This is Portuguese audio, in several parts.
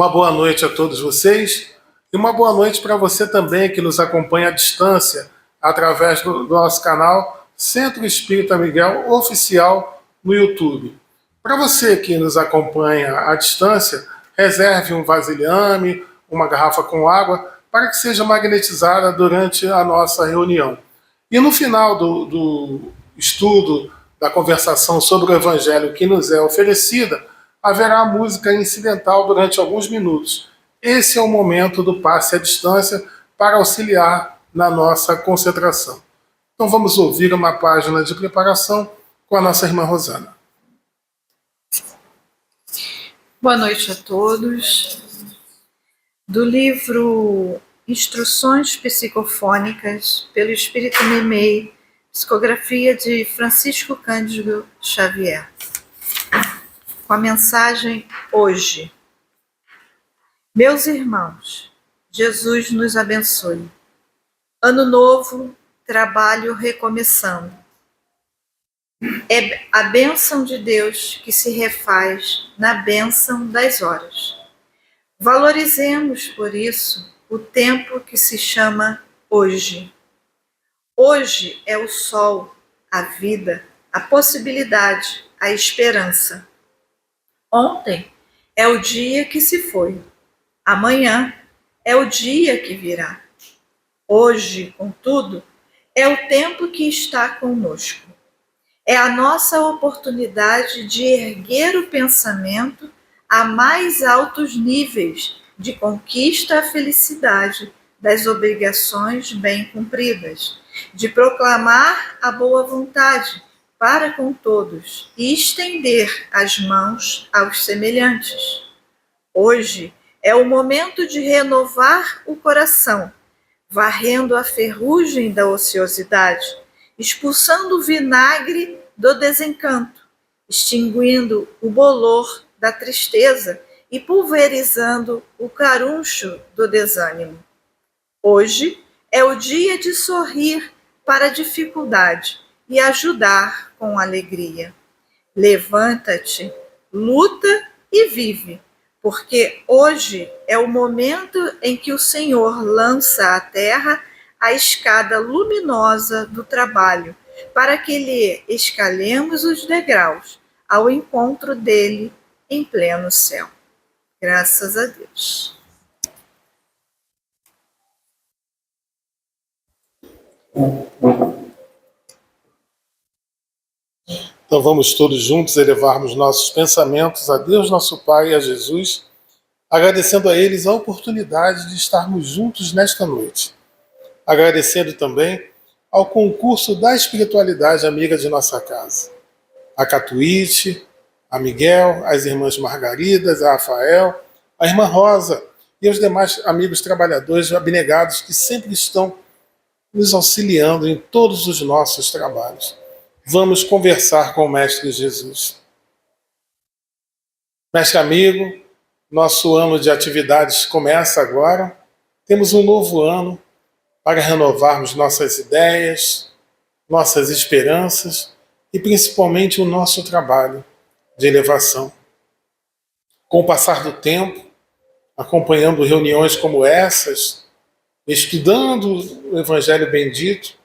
Uma boa noite a todos vocês e uma boa noite para você também que nos acompanha à distância através do nosso canal Centro Espírita Miguel Oficial no YouTube. Para você que nos acompanha à distância, reserve um vasilhame, uma garrafa com água para que seja magnetizada durante a nossa reunião. E no final do estudo, da conversação sobre o Evangelho que nos é oferecida, haverá música incidental durante alguns minutos. Esse é o momento do passe à distância para auxiliar na nossa concentração. Então vamos ouvir uma página de preparação com a nossa irmã Rosana. Boa noite a todos. Do livro Instruções Psicofônicas pelo Espírito Memei, psicografia de Francisco Cândido Xavier. Com a mensagem hoje. Meus irmãos, Jesus nos abençoe. Ano novo, trabalho recomeçando. É a bênção de Deus que se refaz na bênção das horas. Valorizemos, por isso, o tempo que se chama hoje. Hoje é o sol, a vida, a possibilidade, a esperança. Ontem é o dia que se foi. Amanhã é o dia que virá. Hoje, contudo, é o tempo que está conosco. É a nossa oportunidade de erguer o pensamento a mais altos níveis de conquista à felicidade das obrigações bem cumpridas, de proclamar a boa vontade para com todos e estender as mãos aos semelhantes. Hoje é o momento de renovar o coração, varrendo a ferrugem da ociosidade, expulsando o vinagre do desencanto, extinguindo o bolor da tristeza e pulverizando o caruncho do desânimo. Hoje é o dia de sorrir para a dificuldade e ajudar com alegria. Levanta-te, luta e vive, porque hoje é o momento em que o Senhor lança à terra a escada luminosa do trabalho, para que lhe escalemos os degraus ao encontro dele em pleno céu. Graças a Deus. Então vamos todos juntos elevarmos nossos pensamentos a Deus, nosso Pai, e a Jesus, agradecendo a eles a oportunidade de estarmos juntos nesta noite. Agradecendo também ao concurso da espiritualidade amiga de nossa casa. A Catuíte, a Miguel, as irmãs Margaridas, a Rafael, a irmã Rosa e os demais amigos trabalhadores abnegados que sempre estão nos auxiliando em todos os nossos trabalhos. Vamos conversar com o Mestre Jesus. Mestre amigo, nosso ano de atividades começa agora. Temos um novo ano para renovarmos nossas ideias, nossas esperanças e principalmente o nosso trabalho de elevação. Com o passar do tempo, acompanhando reuniões como essas, estudando o Evangelho bendito,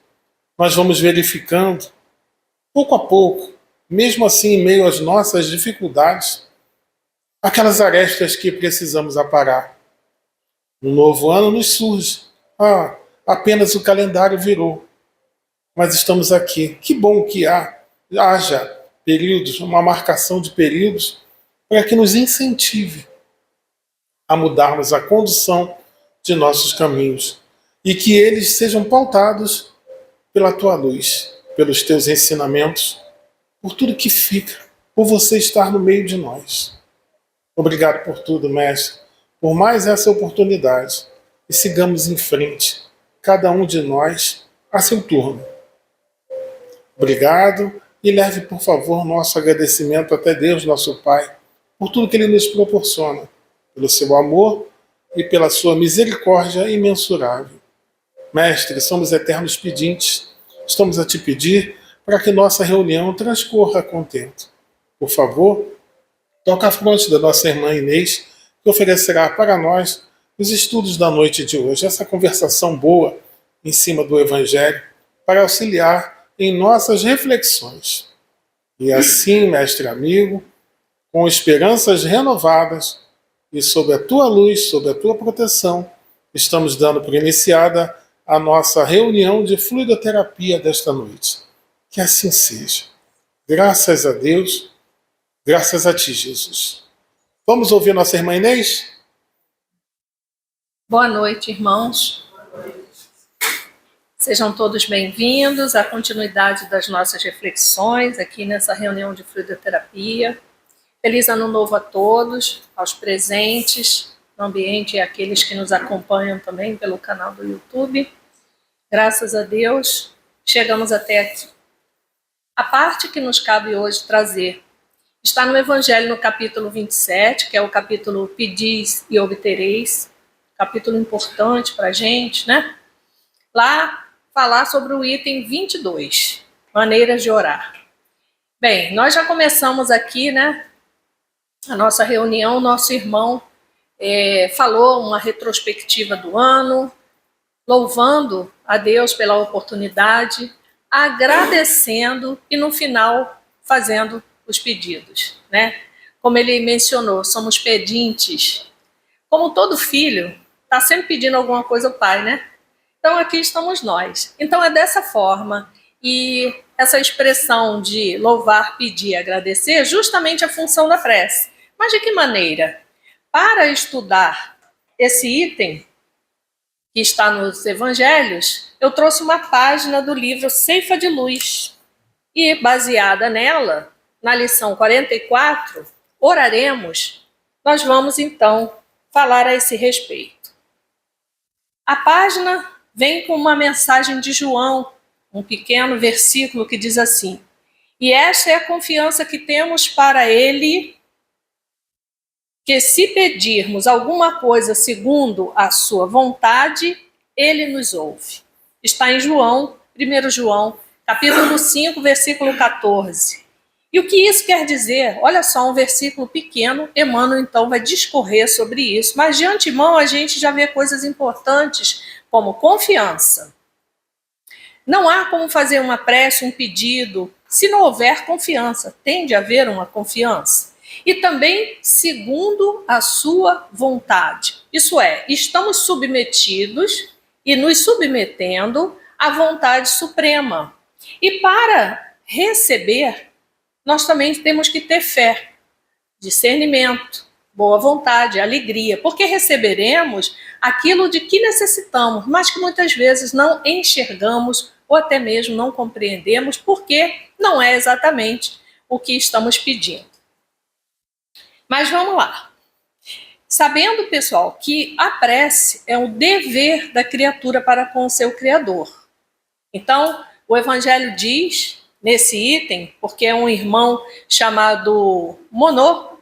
nós vamos verificando, pouco a pouco, mesmo assim em meio às nossas dificuldades, aquelas arestas que precisamos aparar. No novo ano nos surge, apenas o calendário virou, mas estamos aqui. Que bom que haja períodos, uma marcação de períodos, para que nos incentive a mudarmos a condução de nossos caminhos e que eles sejam pautados pela tua luz, pelos teus ensinamentos, por tudo que fica, por você estar no meio de nós. Obrigado por tudo, Mestre, por mais essa oportunidade e sigamos em frente, cada um de nós a seu turno. Obrigado e leve, por favor, nosso agradecimento até Deus, nosso Pai, por tudo que Ele nos proporciona, pelo seu amor e pela sua misericórdia imensurável. Mestre, somos eternos pedintes, estamos a te pedir para que nossa reunião transcorra contento. Por favor, toca a fronte da nossa irmã Inês, que oferecerá para nós os estudos da noite de hoje, essa conversação boa em cima do Evangelho, para auxiliar em nossas reflexões. E assim, mestre amigo, com esperanças renovadas e sob a tua luz, sob a tua proteção, estamos dando por iniciada a nossa reunião de fluidoterapia desta noite. Que assim seja. Graças a Deus, graças a ti, Jesus. Vamos ouvir nossa irmã Inês? Boa noite, irmãos. Sejam todos bem-vindos à continuidade das nossas reflexões aqui nessa reunião de fluidoterapia. Feliz Ano Novo a todos, aos presentes no ambiente e àqueles que nos acompanham também pelo canal do YouTube. Graças a Deus, chegamos até aqui. A parte que nos cabe hoje trazer está no Evangelho, no capítulo 27, que é o capítulo Pedis e Obtereis, capítulo importante para a gente, né? Lá, falar sobre o item 22, maneiras de orar. Bem, nós já começamos aqui, né? A nossa reunião, nosso irmão falou uma retrospectiva do ano, louvando a Deus pela oportunidade, agradecendo e no final fazendo os pedidos, né? Como ele mencionou, somos pedintes. Como todo filho, está sempre pedindo alguma coisa ao pai, né? Então aqui estamos nós. Então é dessa forma, e essa expressão de louvar, pedir, agradecer é justamente a função da prece. Mas de que maneira? Para estudar esse item que está nos evangelhos, eu trouxe uma página do livro Ceifa de Luz. E baseada nela, na lição 44, oraremos, nós vamos então falar a esse respeito. A página vem com uma mensagem de João, um pequeno versículo que diz assim: e esta é a confiança que temos para ele, que se pedirmos alguma coisa segundo a sua vontade, ele nos ouve. Está em João, 1 João, capítulo 5, versículo 14. E o que isso quer dizer? Olha só, um versículo pequeno, Emmanuel então vai discorrer sobre isso, mas de antemão a gente já vê coisas importantes como confiança. Não há como fazer uma prece, um pedido, se não houver confiança. Tem de haver uma confiança. E também segundo a sua vontade. Isso é, estamos submetidos e nos submetendo à vontade suprema. E para receber, nós também temos que ter fé, discernimento, boa vontade, alegria, porque receberemos aquilo de que necessitamos, mas que muitas vezes não enxergamos ou até mesmo não compreendemos, porque não é exatamente o que estamos pedindo. Mas vamos lá. Sabendo, pessoal, que a prece é um dever da criatura para com o seu Criador. Então, o Evangelho diz, nesse item, porque é um irmão chamado Monod,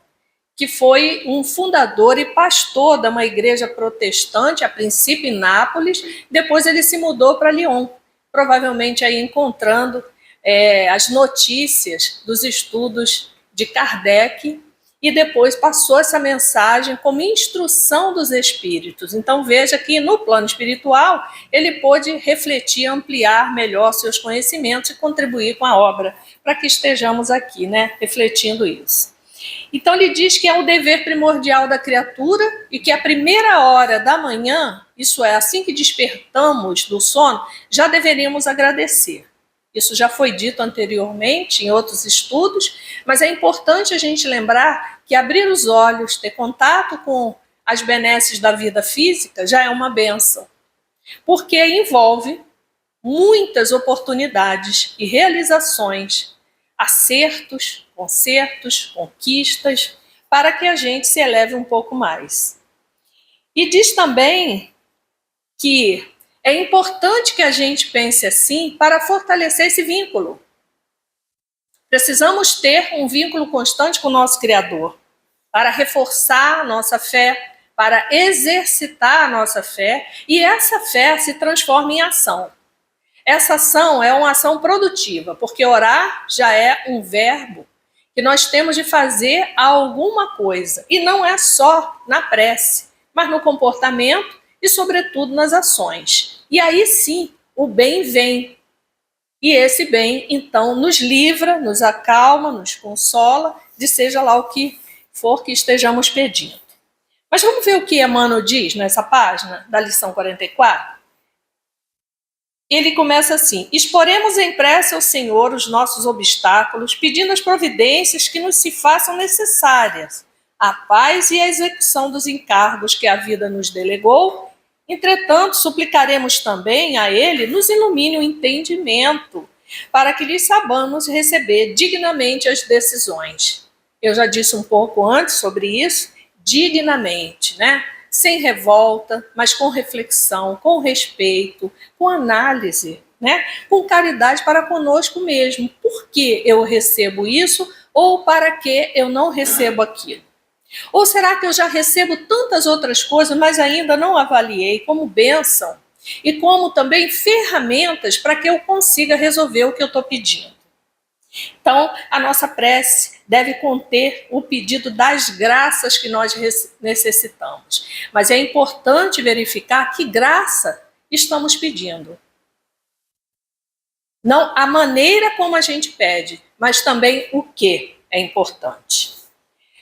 que foi um fundador e pastor de uma igreja protestante, a princípio em Nápoles, depois ele se mudou para Lyon, provavelmente aí encontrando as notícias dos estudos de Kardec, e depois passou essa mensagem como instrução dos espíritos. Então veja que no plano espiritual ele pôde refletir, ampliar melhor seus conhecimentos e contribuir com a obra, para que estejamos aqui, né, refletindo isso. Então ele diz que é o dever primordial da criatura e que a primeira hora da manhã, isso é, assim que despertamos do sono, já deveríamos agradecer. Isso já foi dito anteriormente em outros estudos, mas é importante a gente lembrar que abrir os olhos, ter contato com as benesses da vida física já é uma bênção, porque envolve muitas oportunidades e realizações, acertos, consertos, conquistas, para que a gente se eleve um pouco mais. E diz também que é importante que a gente pense assim para fortalecer esse vínculo. Precisamos ter um vínculo constante com o nosso Criador, para reforçar a nossa fé, para exercitar a nossa fé, e essa fé se transforma em ação. Essa ação é uma ação produtiva, porque orar já é um verbo que nós temos de fazer alguma coisa. E não é só na prece, mas no comportamento e, sobretudo, nas ações. E aí sim, o bem vem. E esse bem, então, nos livra, nos acalma, nos consola, de seja lá o que for que estejamos pedindo. Mas vamos ver o que Emmanuel diz nessa página da lição 44? Ele começa assim: exporemos em prece ao Senhor os nossos obstáculos, pedindo as providências que nos se façam necessárias, a paz e a execução dos encargos que a vida nos delegou. Entretanto, suplicaremos também a Ele nos ilumine o entendimento, para que lhe saibamos receber dignamente as decisões. Eu já disse um pouco antes sobre isso, dignamente, né? Sem revolta, mas com reflexão, com respeito, com análise, né? Com caridade para conosco mesmo. Por que eu recebo isso ou para que eu não recebo aquilo? Ou será que eu já recebo tantas outras coisas, mas ainda não avaliei como bênção e como também ferramentas para que eu consiga resolver o que eu estou pedindo? Então, a nossa prece deve conter o pedido das graças que nós necessitamos. Mas é importante verificar que graça estamos pedindo. Não a maneira como a gente pede, mas também o que é importante.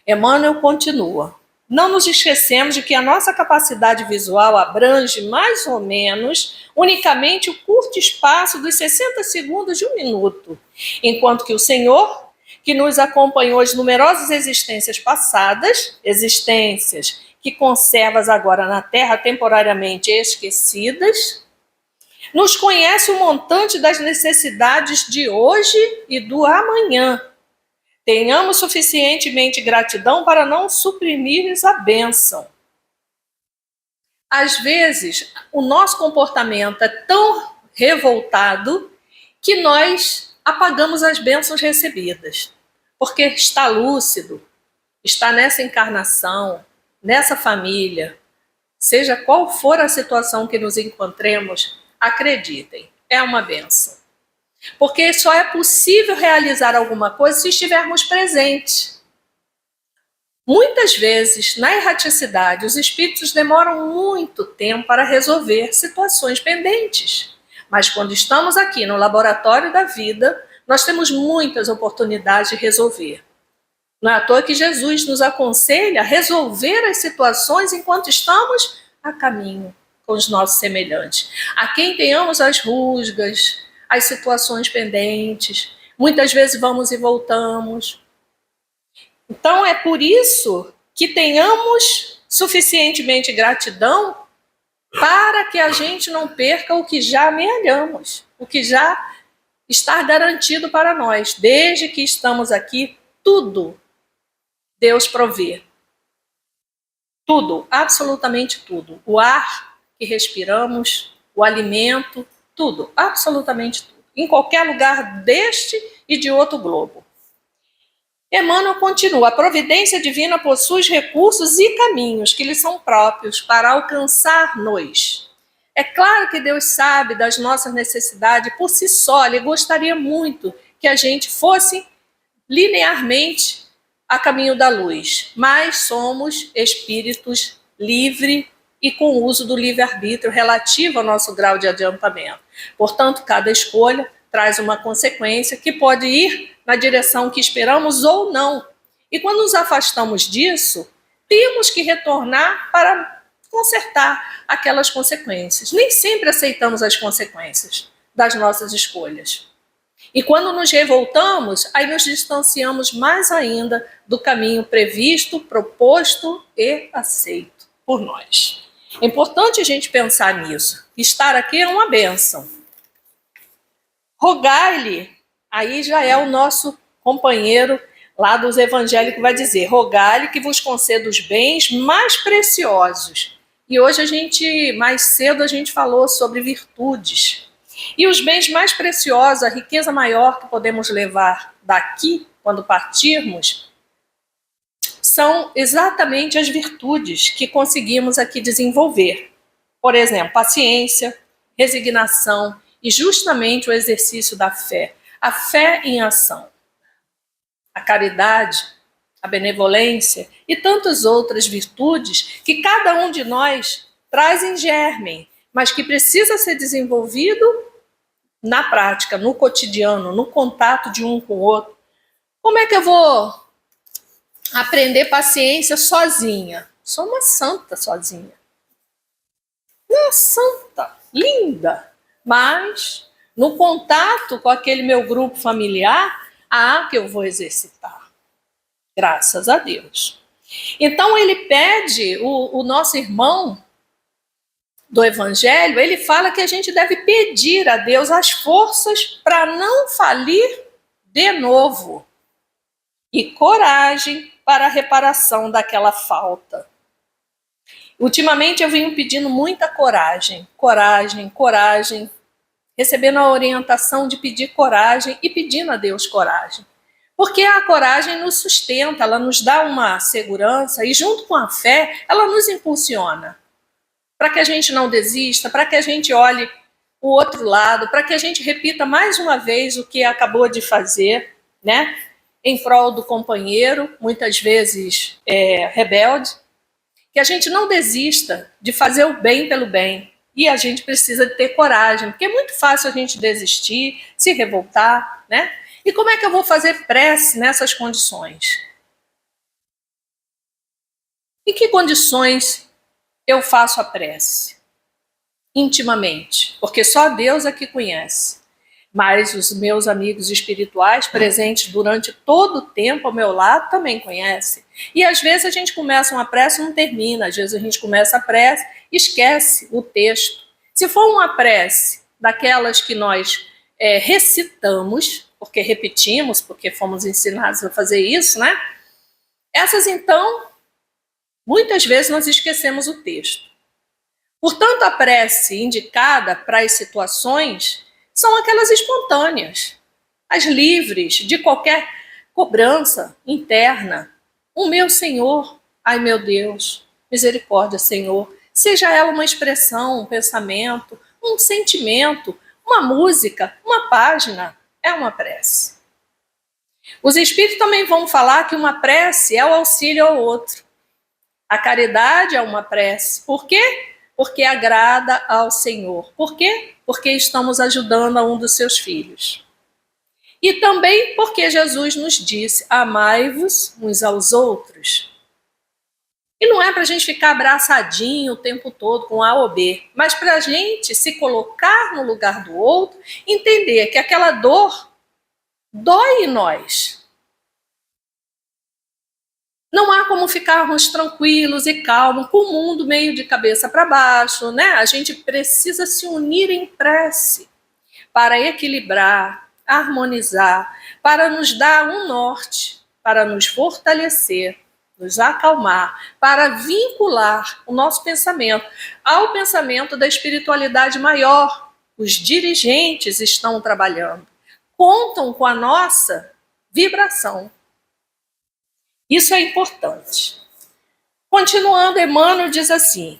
Emmanuel continua: não nos esquecemos de que a nossa capacidade visual abrange mais ou menos unicamente o curto espaço dos 60 segundos de um minuto, enquanto que o Senhor, que nos acompanhou as numerosas existências passadas, existências que conservas agora na Terra temporariamente esquecidas, nos conhece o montante das necessidades de hoje e do amanhã. Tenhamos suficientemente gratidão para não suprimir-lhes a bênção. Às vezes, o nosso comportamento é tão revoltado que nós apagamos as bênçãos recebidas, porque está lúcido, está nessa encarnação, nessa família, seja qual for a situação que nos encontremos, acreditem, é uma bênção. Porque só é possível realizar alguma coisa se estivermos presentes. Muitas vezes, na erraticidade, os espíritos demoram muito tempo para resolver situações pendentes. Mas quando estamos aqui no laboratório da vida, nós temos muitas oportunidades de resolver. Não é à toa que Jesus nos aconselha a resolver as situações enquanto estamos a caminho com os nossos semelhantes. A quem tenhamos as rusgas, as situações pendentes, muitas vezes vamos e voltamos. Então é por isso que tenhamos suficientemente gratidão para que a gente não perca o que já amealhamos, o que já está garantido para nós. Desde que estamos aqui, tudo Deus provê. Tudo, absolutamente tudo. O ar que respiramos, o alimento, tudo, absolutamente tudo. Em qualquer lugar deste e de outro globo. Emmanuel continua: a providência divina possui os recursos e caminhos que lhe são próprios para alcançar-nos. É claro que Deus sabe das nossas necessidades por si só. Ele gostaria muito que a gente fosse linearmente a caminho da luz. Mas somos espíritos livres e com o uso do livre-arbítrio relativo ao nosso grau de adiantamento. Portanto, cada escolha traz uma consequência que pode ir na direção que esperamos ou não. E quando nos afastamos disso, temos que retornar para consertar aquelas consequências. Nem sempre aceitamos as consequências das nossas escolhas. E quando nos revoltamos, aí nos distanciamos mais ainda do caminho previsto, proposto e aceito por nós. É importante a gente pensar nisso. Estar aqui é uma bênção. Rogai-lhe, aí já é o nosso companheiro lá dos evangélicos vai dizer: rogai-lhe que vos conceda os bens mais preciosos. E hoje mais cedo a gente falou sobre virtudes. E os bens mais preciosos, a riqueza maior que podemos levar daqui, quando partirmos, são exatamente as virtudes que conseguimos aqui desenvolver. Por exemplo, paciência, resignação e justamente o exercício da fé. A fé em ação. a caridade, a benevolência e tantas outras virtudes que cada um de nós traz em germen, mas que precisa ser desenvolvido na prática, no cotidiano, no contato de um com o outro. Como é que eu vou aprender paciência sozinha? Sou uma santa sozinha. Uma santa, linda, mas no contato com aquele meu grupo familiar, que eu vou exercitar. Graças a Deus. Então ele pede, o nosso irmão do Evangelho, ele fala que a gente deve pedir a Deus as forças para não falir de novo e coragem para a reparação daquela falta. Ultimamente eu venho pedindo muita coragem, recebendo a orientação de pedir coragem e pedindo a Deus coragem. Porque a coragem nos sustenta, ela nos dá uma segurança e junto com a fé, ela nos impulsiona. Para que a gente não desista, para que a gente olhe o outro lado, para que a gente repita mais uma vez o que acabou de fazer, né? Em prol do companheiro, muitas vezes rebelde, que a gente não desista de fazer o bem pelo bem. E a gente precisa de ter coragem, porque é muito fácil a gente desistir, se revoltar, né? E como é que eu vou fazer prece nessas condições? Em que condições eu faço a prece? Intimamente, porque só Deus é que conhece. Mas os meus amigos espirituais presentes durante todo o tempo ao meu lado também conhecem. E às vezes a gente começa uma prece e não termina. Às vezes a gente começa a prece e esquece o texto. Se for uma prece daquelas que nós recitamos, porque repetimos, porque fomos ensinados a fazer isso, né? Essas então, muitas vezes nós esquecemos o texto. Portanto, a prece indicada para as situações são aquelas espontâneas, as livres de qualquer cobrança interna. O meu Senhor, ai meu Deus, misericórdia, Senhor. Seja ela uma expressão, um pensamento, um sentimento, uma música, uma página, é uma prece. Os espíritos também vão falar que uma prece é o auxílio ao outro. A caridade é uma prece. Por quê? Porque agrada ao Senhor. Por quê? Porque estamos ajudando a um dos seus filhos. E também porque Jesus nos disse, amai-vos uns aos outros. E não é para a gente ficar abraçadinho o tempo todo com A ou B, mas para a gente se colocar no lugar do outro, entender que aquela dor dói em nós. Não há como ficarmos tranquilos e calmos, com o mundo meio de cabeça para baixo, né? A gente precisa se unir em prece para equilibrar, harmonizar, para nos dar um norte, para nos fortalecer, nos acalmar, para vincular o nosso pensamento ao pensamento da espiritualidade maior. Os dirigentes estão trabalhando, contam com a nossa vibração. Isso é importante. Continuando, Emmanuel diz assim,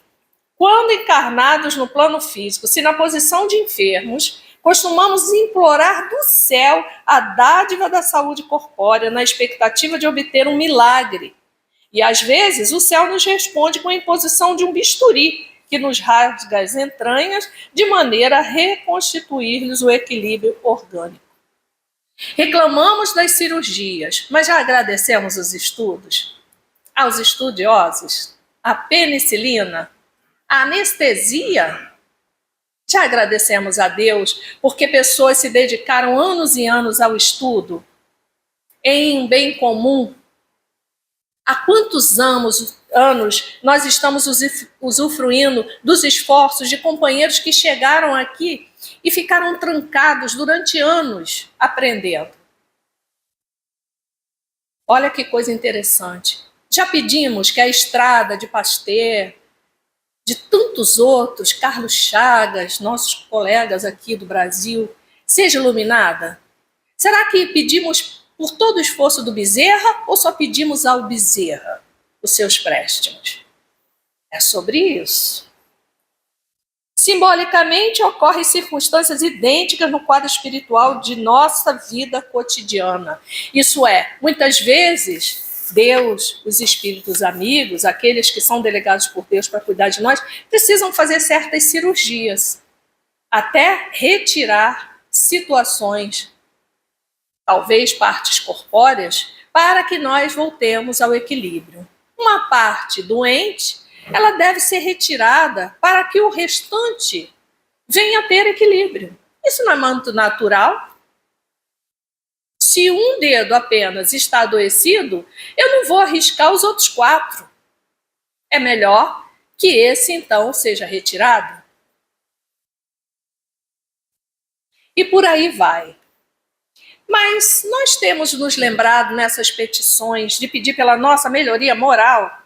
quando encarnados no plano físico, se na posição de enfermos, costumamos implorar do céu a dádiva da saúde corpórea, na expectativa de obter um milagre. E às vezes o céu nos responde com a imposição de um bisturi, que nos rasga as entranhas, de maneira a reconstituir-lhes o equilíbrio orgânico. Reclamamos das cirurgias, mas já agradecemos os estudos? Aos estudiosos? A penicilina? A anestesia? Já agradecemos a Deus porque pessoas se dedicaram anos e anos ao estudo em um bem comum. Há quantos anos nós estamos usufruindo dos esforços de companheiros que chegaram aqui e ficaram trancados durante anos aprendendo. Olha que coisa interessante. Já pedimos que a estrada de Pasteur, de tantos outros, Carlos Chagas, nossos colegas aqui do Brasil, seja iluminada? Será que pedimos por todo o esforço do Bezerra ou só pedimos ao Bezerra os seus préstimos? É sobre isso. Simbolicamente, ocorrem circunstâncias idênticas no quadro espiritual de nossa vida cotidiana. Isso é, muitas vezes, Deus, os espíritos amigos, aqueles que são delegados por Deus para cuidar de nós, precisam fazer certas cirurgias, até retirar situações, talvez partes corpóreas, para que nós voltemos ao equilíbrio. Uma parte doente, ela deve ser retirada para que o restante venha a ter equilíbrio. Isso não é muito natural? Se um dedo apenas está adoecido, eu não vou arriscar os outros 4. É melhor que esse, então, seja retirado. E por aí vai. Mas nós temos nos lembrado nessas petições de pedir pela nossa melhoria moral.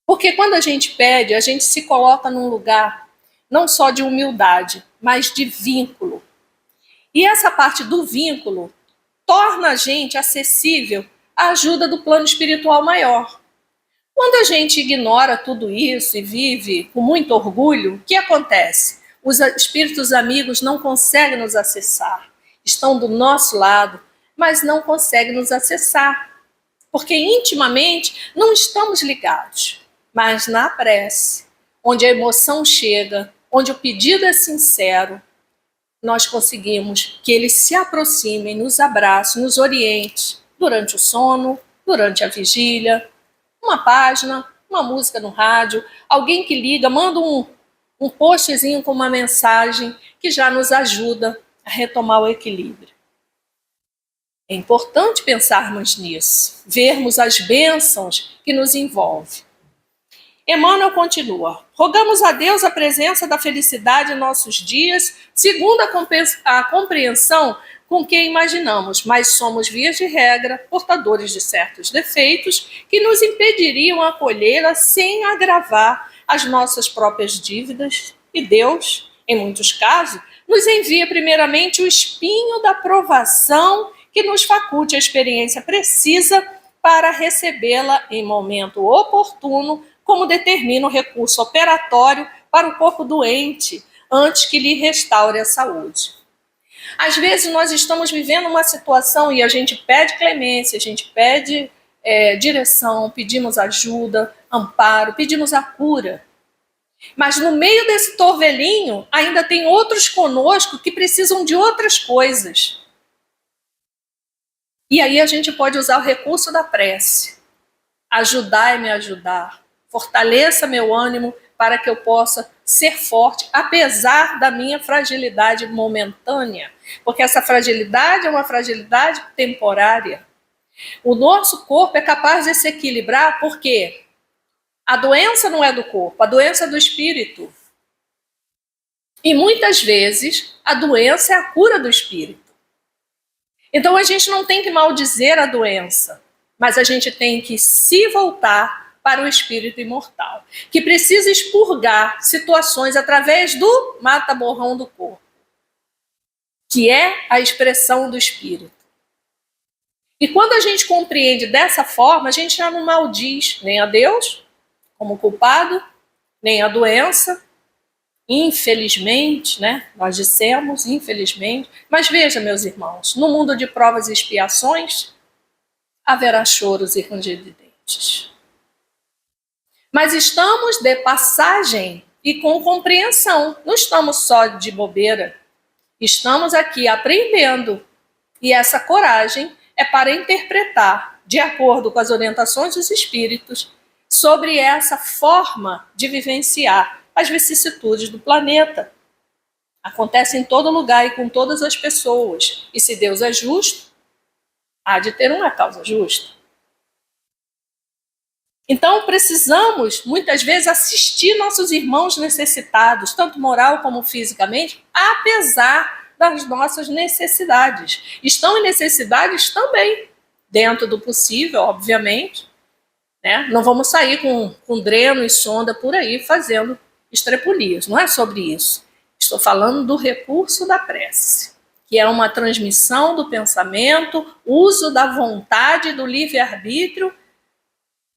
Porque quando a gente pede, a gente se coloca num lugar não só de humildade, mas de vínculo. E essa parte do vínculo torna a gente acessível à ajuda do plano espiritual maior. Quando a gente ignora tudo isso e vive com muito orgulho, o que acontece? Os espíritos amigos não conseguem nos acessar. Estão do nosso lado, mas não conseguem nos acessar. Porque intimamente não estamos ligados. Mas na prece, onde a emoção chega, onde o pedido é sincero, nós conseguimos que eles se aproximem, nos abracem, nos orientem durante o sono, durante a vigília, uma página, uma música no rádio, alguém que liga, manda um postzinho com uma mensagem que já nos ajuda a retomar o equilíbrio. É importante pensarmos nisso, vermos as bênçãos que nos envolvem. Emmanuel continua: rogamos a Deus a presença da felicidade em nossos dias, segundo a compreensão com que imaginamos, mas somos, via de regra, portadores de certos defeitos que nos impediriam acolhê-la sem agravar as nossas próprias dívidas, e Deus, em muitos casos, nos envia primeiramente o espinho da provação que nos faculte a experiência precisa para recebê-la em momento oportuno, como determina o recurso operatório para o corpo doente, antes que lhe restaure a saúde. Às vezes nós estamos vivendo uma situação e a gente pede clemência, a gente pede direção, pedimos ajuda, amparo, pedimos a cura. Mas no meio desse torvelinho ainda tem outros conosco que precisam de outras coisas. E aí a gente pode usar o recurso da prece. Ajudai-me a ajudar. Fortaleça meu ânimo para que eu possa ser forte, apesar da minha fragilidade momentânea. Porque essa fragilidade é uma fragilidade temporária. O nosso corpo é capaz de se equilibrar porque a doença não é do corpo, a doença é do espírito. E muitas vezes a doença é a cura do espírito. Então a gente não tem que maldizer a doença, mas a gente tem que se voltar para o espírito imortal, que precisa expurgar situações através do mata-borrão do corpo, que é a expressão do espírito. E quando a gente compreende dessa forma, a gente já não maldiz nem a Deus como culpado, nem a doença, infelizmente, né? Nós dissemos, infelizmente. Mas veja, meus irmãos, no mundo de provas e expiações, haverá choros e ranger de dentes. Mas estamos de passagem e com compreensão. Não estamos só de bobeira. Estamos aqui aprendendo. E essa coragem é para interpretar, de acordo com as orientações dos espíritos, sobre essa forma de vivenciar as vicissitudes do planeta. Acontece em todo lugar e com todas as pessoas. E se Deus é justo, há de ter uma causa justa. Então precisamos, muitas vezes, assistir nossos irmãos necessitados, tanto moral como fisicamente, apesar das nossas necessidades. Estão em necessidades também, dentro do possível, obviamente. Né? Não vamos sair com dreno e sonda por aí fazendo estrepulias, não é sobre isso. Estou falando do recurso da prece, que é uma transmissão do pensamento, uso da vontade, do livre-arbítrio,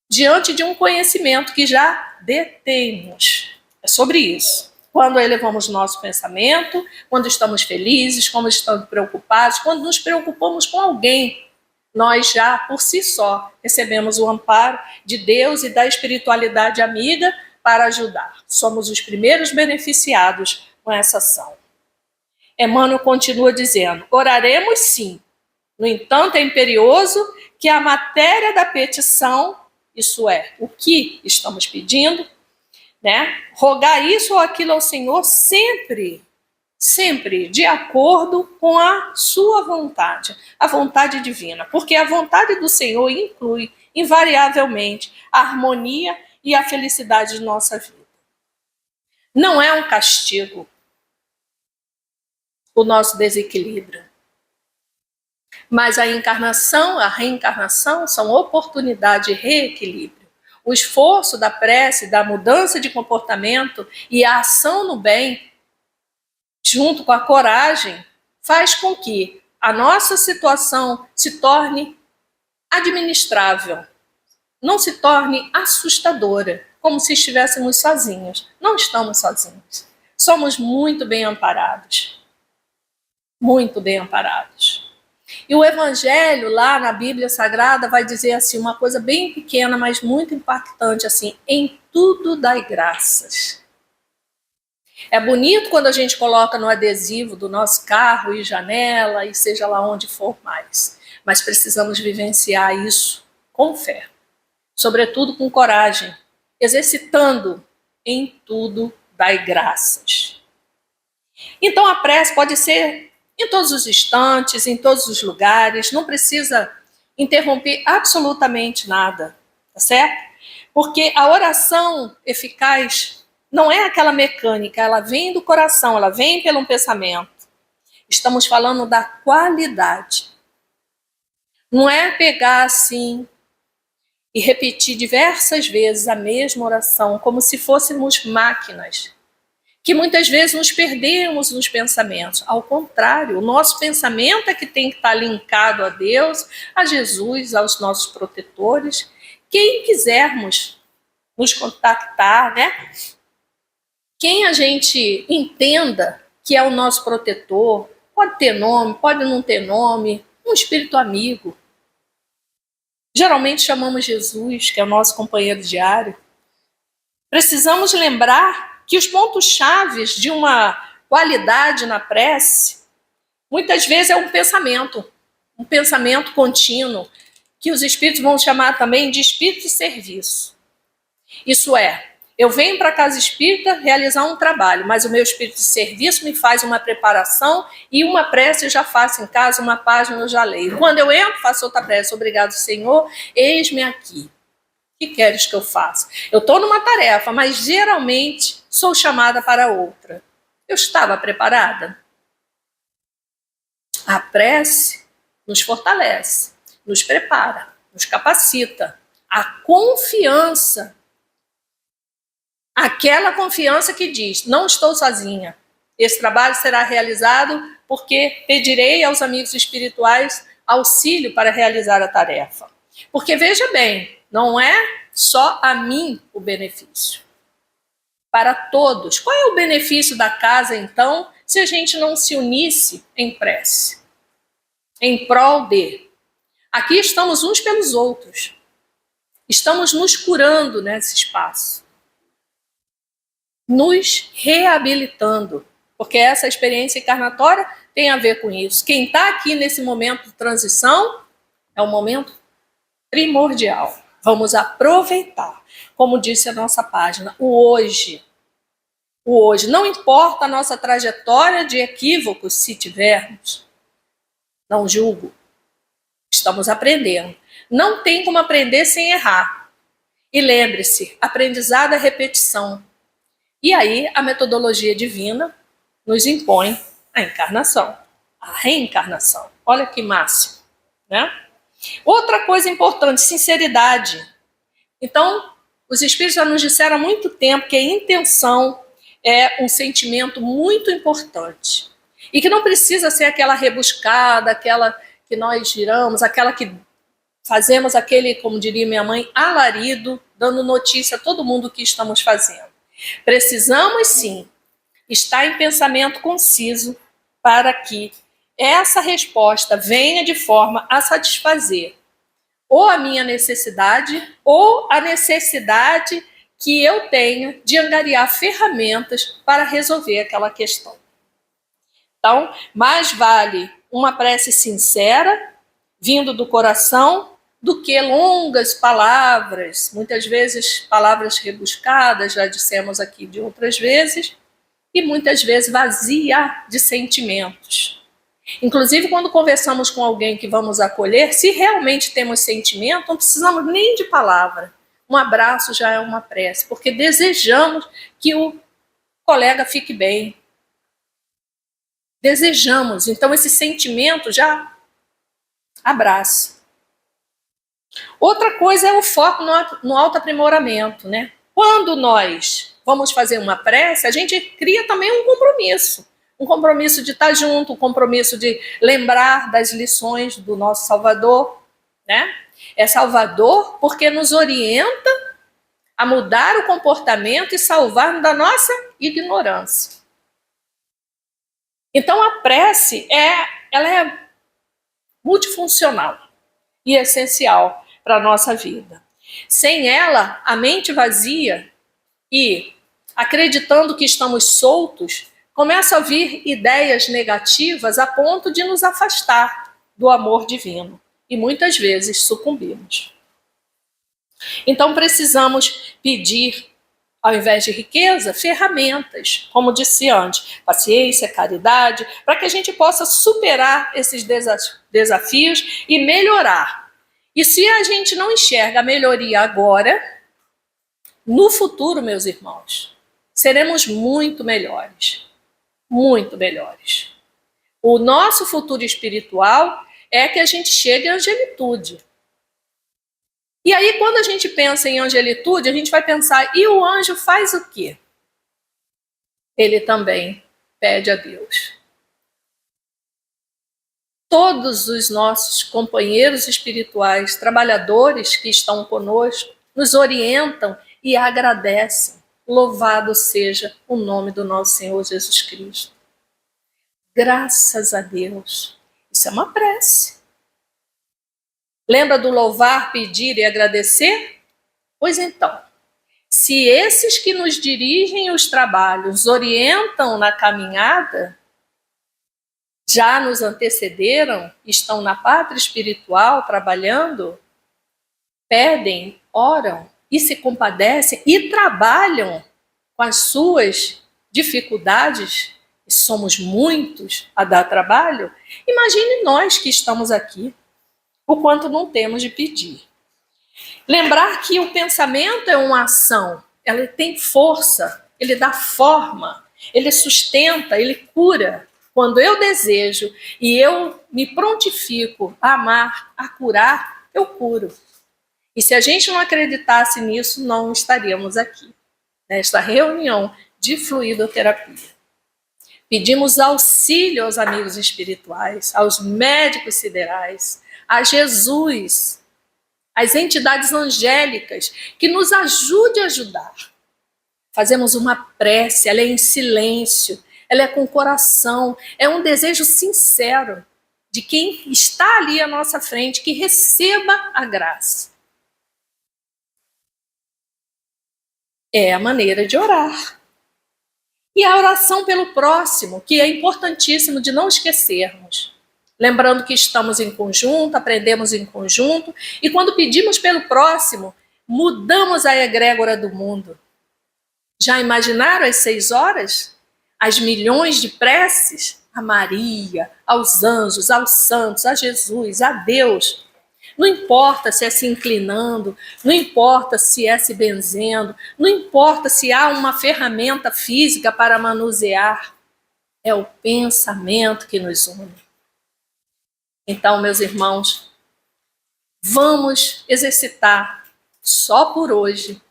diante de um conhecimento que já detém-nos. É sobre isso. Quando elevamos nosso pensamento, quando estamos felizes, quando estamos preocupados, quando nos preocupamos com alguém, nós já, por si só, recebemos o amparo de Deus e da espiritualidade amiga para ajudar. Somos os primeiros beneficiados com essa ação. Emmanuel continua dizendo: oraremos sim. No entanto, é imperioso que a matéria da petição, isso é, o que estamos pedindo, né? Rogar isso ou aquilo ao Senhor sempre de acordo com a sua vontade, a vontade divina, porque a vontade do Senhor inclui, invariavelmente, a harmonia e a felicidade de nossa vida. Não é um castigo o nosso desequilíbrio, mas a encarnação, a reencarnação são oportunidade de reequilíbrio. O esforço da prece, da mudança de comportamento e a ação no bem, junto com a coragem, faz com que a nossa situação se torne administrável, não se torne assustadora, como se estivéssemos sozinhos. Não estamos sozinhos. Somos muito bem amparados. Muito bem amparados. E o Evangelho, lá na Bíblia Sagrada, vai dizer assim, uma coisa bem pequena, mas muito impactante, assim: em tudo dai graças. É bonito quando a gente coloca no adesivo do nosso carro e janela, e seja lá onde for mais. Mas precisamos vivenciar isso com fé. Sobretudo com coragem. Exercitando em tudo dai graças. Então a prece pode ser em todos os instantes, em todos os lugares. Não precisa interromper absolutamente nada. Tá certo? Porque a oração eficaz não é aquela mecânica, ela vem do coração, ela vem pelo pensamento. Estamos falando da qualidade. Não é pegar assim e repetir diversas vezes a mesma oração, como se fôssemos máquinas, que muitas vezes nos perdemos nos pensamentos. Ao contrário, o nosso pensamento é que tem que estar linkado a Deus, a Jesus, aos nossos protetores. Quem quisermos nos contactar, né? Quem a gente entenda que é o nosso protetor, pode ter nome, pode não ter nome, um espírito amigo. Geralmente chamamos Jesus, que é o nosso companheiro diário. Precisamos lembrar que os pontos chaves de uma qualidade na prece, muitas vezes é um pensamento contínuo, que os espíritos vão chamar também de espírito de serviço. Isso é, eu venho para a casa espírita realizar um trabalho, mas o meu espírito de serviço me faz uma preparação e uma prece eu já faço em casa, uma página eu já leio. Quando eu entro, faço outra prece. Obrigado, Senhor, eis-me aqui. O que queres que eu faça? Eu estou numa tarefa, mas geralmente sou chamada para outra. Eu estava preparada? A prece nos fortalece, nos prepara, nos capacita. A confiança, aquela confiança que diz: não estou sozinha. Esse trabalho será realizado porque pedirei aos amigos espirituais auxílio para realizar a tarefa. Porque veja bem, não é só a mim o benefício. Para todos. Qual é o benefício da casa, então, se a gente não se unisse em prece? Em prol de. Aqui estamos uns pelos outros. Estamos nos curando nesse espaço. Nos reabilitando. Porque essa experiência encarnatória tem a ver com isso. Quem está aqui nesse momento de transição é um momento primordial. Vamos aproveitar. Como disse a nossa página, o hoje. O hoje. Não importa a nossa trajetória de equívocos, se tivermos. Não julgo. Estamos aprendendo. Não tem como aprender sem errar. E lembre-se, aprendizado é repetição. E aí a metodologia divina nos impõe a encarnação, a reencarnação. Olha que máximo, né? Outra coisa importante, sinceridade. Então, os espíritos já nos disseram há muito tempo que a intenção é um sentimento muito importante. E que não precisa ser aquela rebuscada, aquela que nós giramos, aquela que fazemos aquele, como diria minha mãe, alarido, dando notícia a todo mundo o que estamos fazendo. Precisamos, sim, estar em pensamento conciso para que essa resposta venha de forma a satisfazer ou a minha necessidade ou a necessidade que eu tenho de angariar ferramentas para resolver aquela questão. Então, mais vale uma prece sincera, vindo do coração, do que longas palavras, muitas vezes palavras rebuscadas, já dissemos aqui de outras vezes, e muitas vezes vazia de sentimentos. Inclusive, quando conversamos com alguém que vamos acolher, se realmente temos sentimento, não precisamos nem de palavra. Um abraço já é uma prece, porque desejamos que o colega fique bem. Desejamos, então esse sentimento já abraça. Outra coisa é o foco no autoaprimoramento, né? Quando nós vamos fazer uma prece, a gente cria também um compromisso. Um compromisso de estar junto, um compromisso de lembrar das lições do nosso Salvador, né? É Salvador porque nos orienta a mudar o comportamento e salvar da nossa ignorância. Então a prece ela é multifuncional e essencial para a nossa vida. Sem ela, a mente vazia e acreditando que estamos soltos, começa a vir ideias negativas a ponto de nos afastar do amor divino. E muitas vezes sucumbimos. Então precisamos pedir, ao invés de riqueza, ferramentas, como disse antes, paciência, caridade, para que a gente possa superar esses desafios e melhorar. E se a gente não enxerga a melhoria agora, no futuro, meus irmãos, seremos muito melhores. Muito melhores. O nosso futuro espiritual é que a gente chegue à angelitude. E aí, quando a gente pensa em angelitude, a gente vai pensar, e o anjo faz o quê? Ele também pede a Deus. Todos os nossos companheiros espirituais, trabalhadores que estão conosco, nos orientam e agradecem. Louvado seja o nome do nosso Senhor Jesus Cristo. Graças a Deus. Isso é uma prece. Lembra do louvar, pedir e agradecer? Pois então, se esses que nos dirigem os trabalhos orientam na caminhada, já nos antecederam, estão na pátria espiritual trabalhando, pedem, oram, e se compadecem e trabalham com as suas dificuldades, e somos muitos a dar trabalho, imagine nós que estamos aqui, o quanto não temos de pedir. Lembrar que o pensamento é uma ação, ela tem força, ele dá forma, ele sustenta, ele cura. Quando eu desejo e eu me prontifico a amar, a curar, eu curo. E se a gente não acreditasse nisso, não estaríamos aqui, nesta reunião de fluidoterapia. Pedimos auxílio aos amigos espirituais, aos médicos siderais, a Jesus, às entidades angélicas, que nos ajude a ajudar. Fazemos uma prece, ela é em silêncio, ela é com o coração, é um desejo sincero de quem está ali à nossa frente, que receba a graça. É a maneira de orar. E a oração pelo próximo, que é importantíssimo de não esquecermos. Lembrando que estamos em conjunto, aprendemos em conjunto, e quando pedimos pelo próximo, mudamos a egrégora do mundo. Já imaginaram as 6 horas? As milhões de preces? A Maria, aos anjos, aos santos, a Jesus, a Deus. Não importa se é se inclinando, não importa se é se benzendo, não importa se há uma ferramenta física para manusear. É o pensamento que nos une. Então, meus irmãos, vamos exercitar só por hoje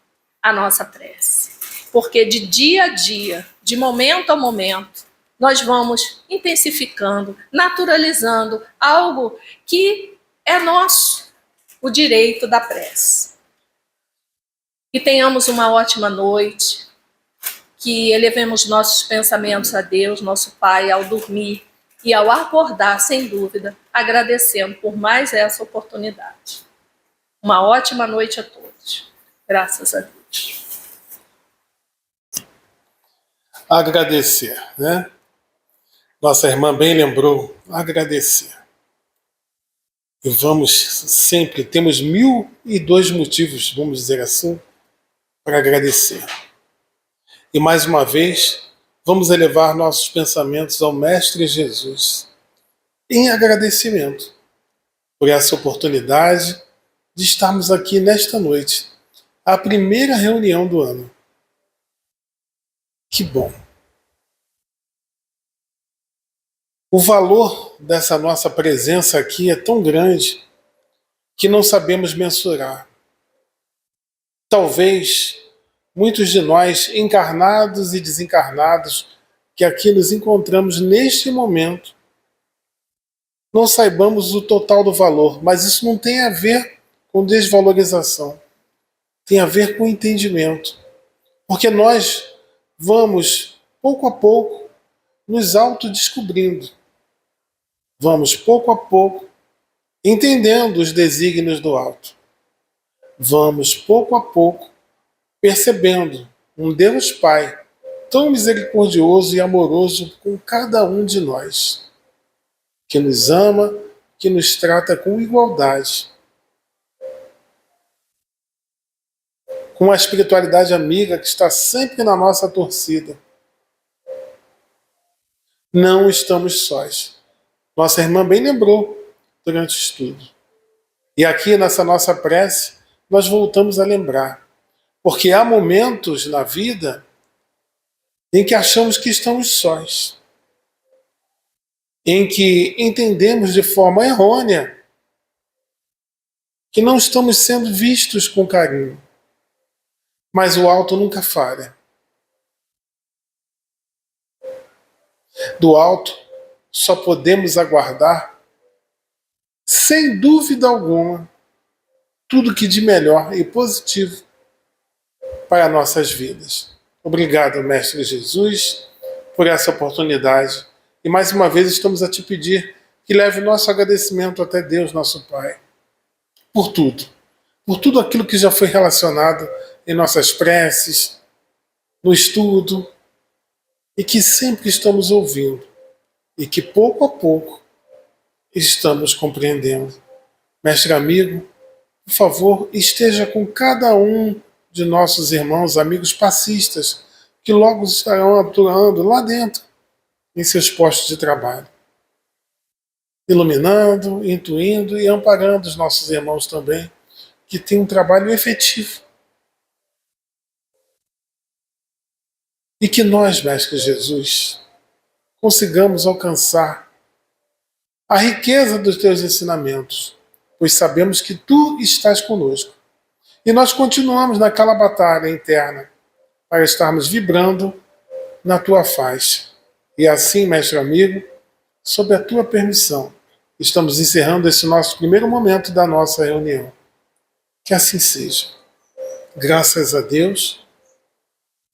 a nossa prece. Porque de dia a dia, de momento a momento, nós vamos intensificando, naturalizando algo que é nosso. o direito da prece. Que tenhamos uma ótima noite, que elevemos nossos pensamentos a Deus, nosso Pai, ao dormir e ao acordar, sem dúvida, agradecendo por mais essa oportunidade. Uma ótima noite a todos. Graças a Deus. Agradecer, né? Nossa irmã bem lembrou, agradecer. E vamos sempre, temos 1002 motivos, vamos dizer assim, para agradecer. E mais uma vez, vamos elevar nossos pensamentos ao Mestre Jesus, em agradecimento por essa oportunidade de estarmos aqui nesta noite, a primeira reunião do ano. Que bom! O valor dessa nossa presença aqui é tão grande que não sabemos mensurar. Talvez muitos de nós, encarnados e desencarnados, que aqui nos encontramos neste momento, não saibamos o total do valor, mas isso não tem a ver com desvalorização, tem a ver com entendimento. Porque nós vamos, pouco a pouco, nos autodescobrindo. Vamos, pouco a pouco, entendendo os desígnios do alto. Vamos, pouco a pouco, percebendo um Deus Pai tão misericordioso e amoroso com cada um de nós, que nos ama, que nos trata com igualdade, com uma espiritualidade amiga que está sempre na nossa torcida. Não estamos sós. Nossa irmã bem lembrou durante o estudo. E aqui nessa nossa prece, nós voltamos a lembrar. Porque há momentos na vida em que achamos que estamos sós. Em que entendemos de forma errônea que não estamos sendo vistos com carinho. Mas o alto nunca falha. Do alto só podemos aguardar, sem dúvida alguma, tudo que de melhor e positivo para nossas vidas. Obrigado, Mestre Jesus, por essa oportunidade. E mais uma vez estamos a te pedir que leve o nosso agradecimento até Deus, nosso Pai, por tudo aquilo que já foi relacionado em nossas preces, no estudo, e que sempre estamos ouvindo, e que pouco a pouco estamos compreendendo. Mestre amigo, por favor, esteja com cada um de nossos irmãos, amigos passistas, que logo estarão atuando lá dentro, em seus postos de trabalho. Iluminando, intuindo e amparando os nossos irmãos também, que têm um trabalho efetivo. E que nós, Mestre Jesus, consigamos alcançar a riqueza dos teus ensinamentos, pois sabemos que tu estás conosco. E nós continuamos naquela batalha interna para estarmos vibrando na tua faixa. E assim, mestre amigo, sob a tua permissão, estamos encerrando esse nosso primeiro momento da nossa reunião. Que assim seja. Graças a Deus,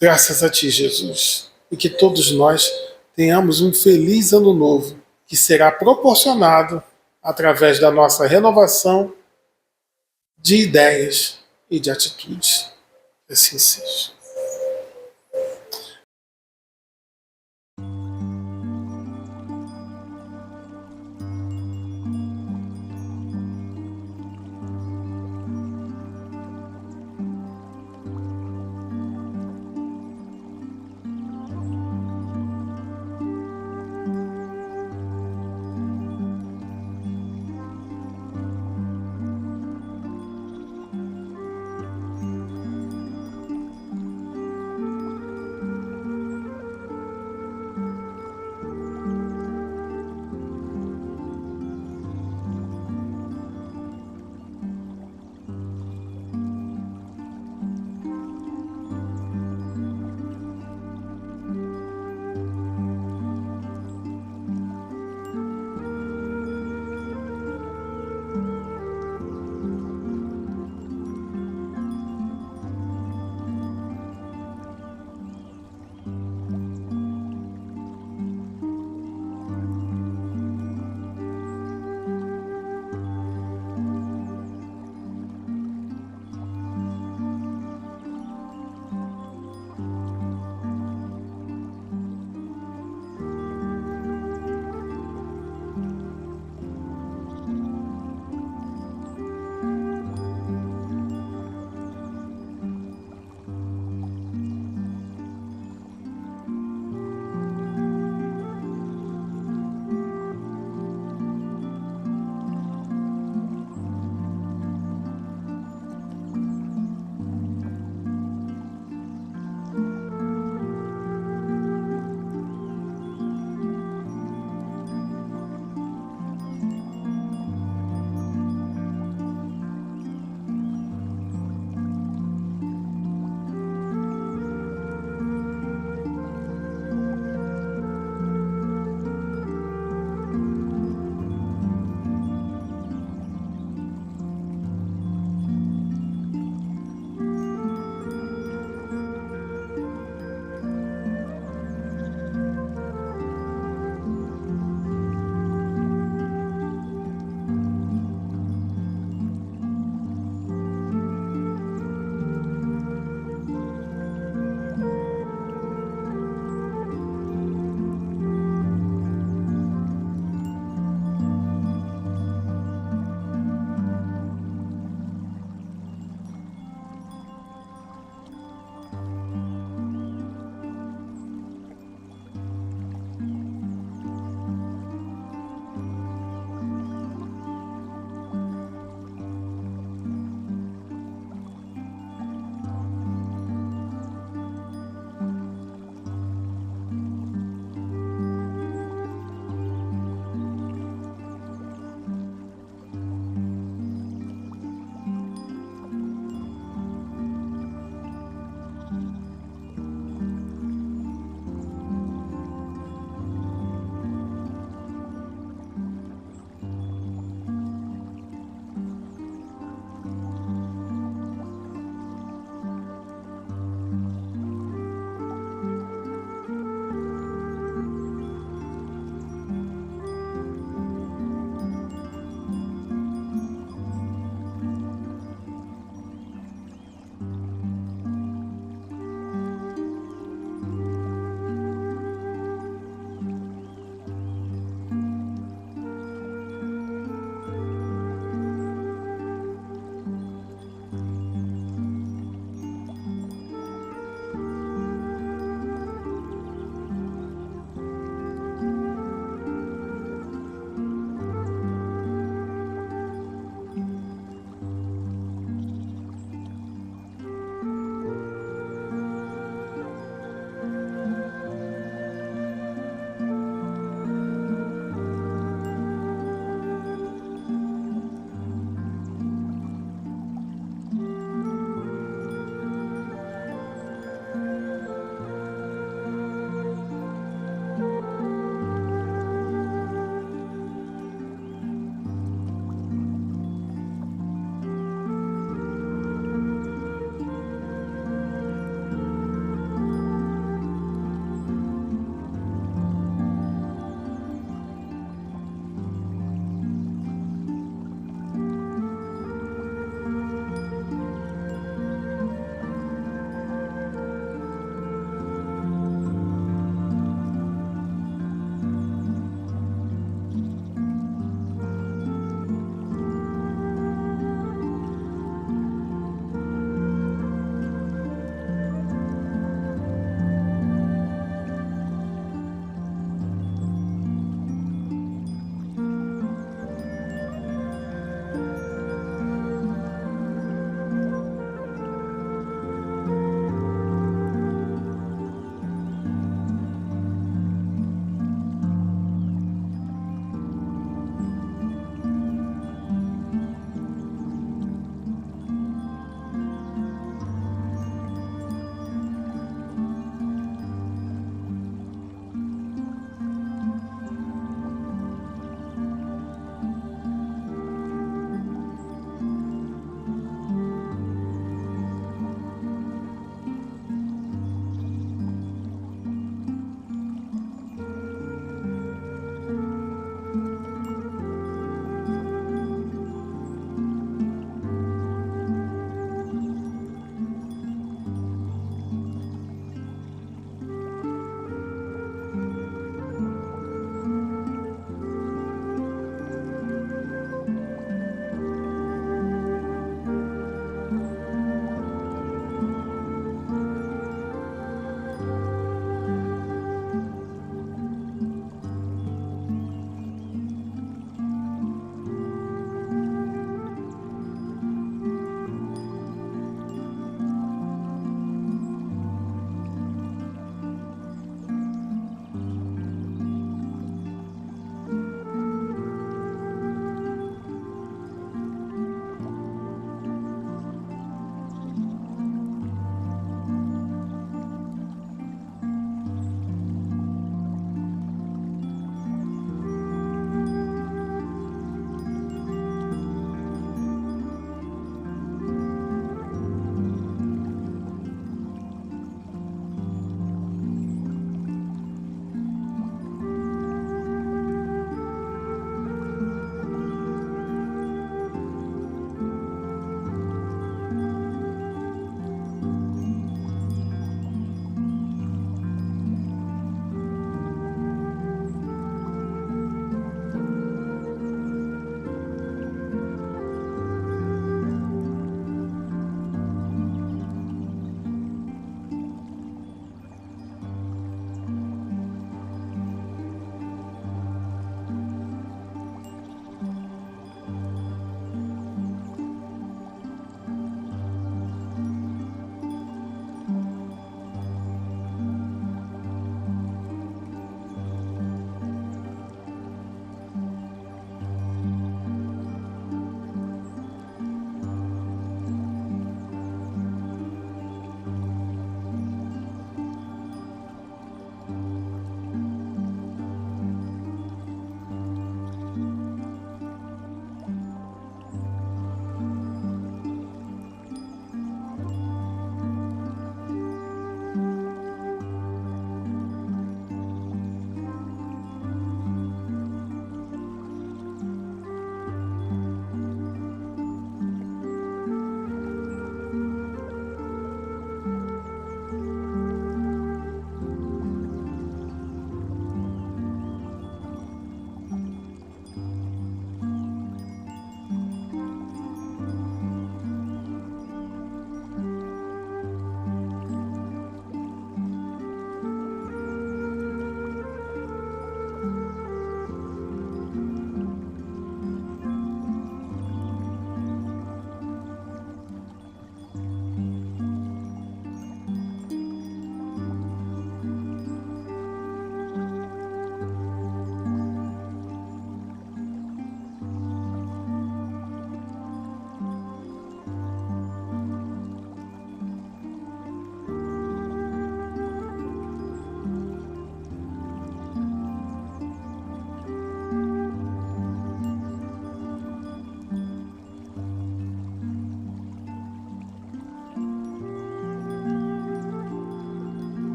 graças a ti, Jesus. E que todos nós tenhamos um feliz ano novo, que será proporcionado através da nossa renovação de ideias e de atitudes. Que assim seja.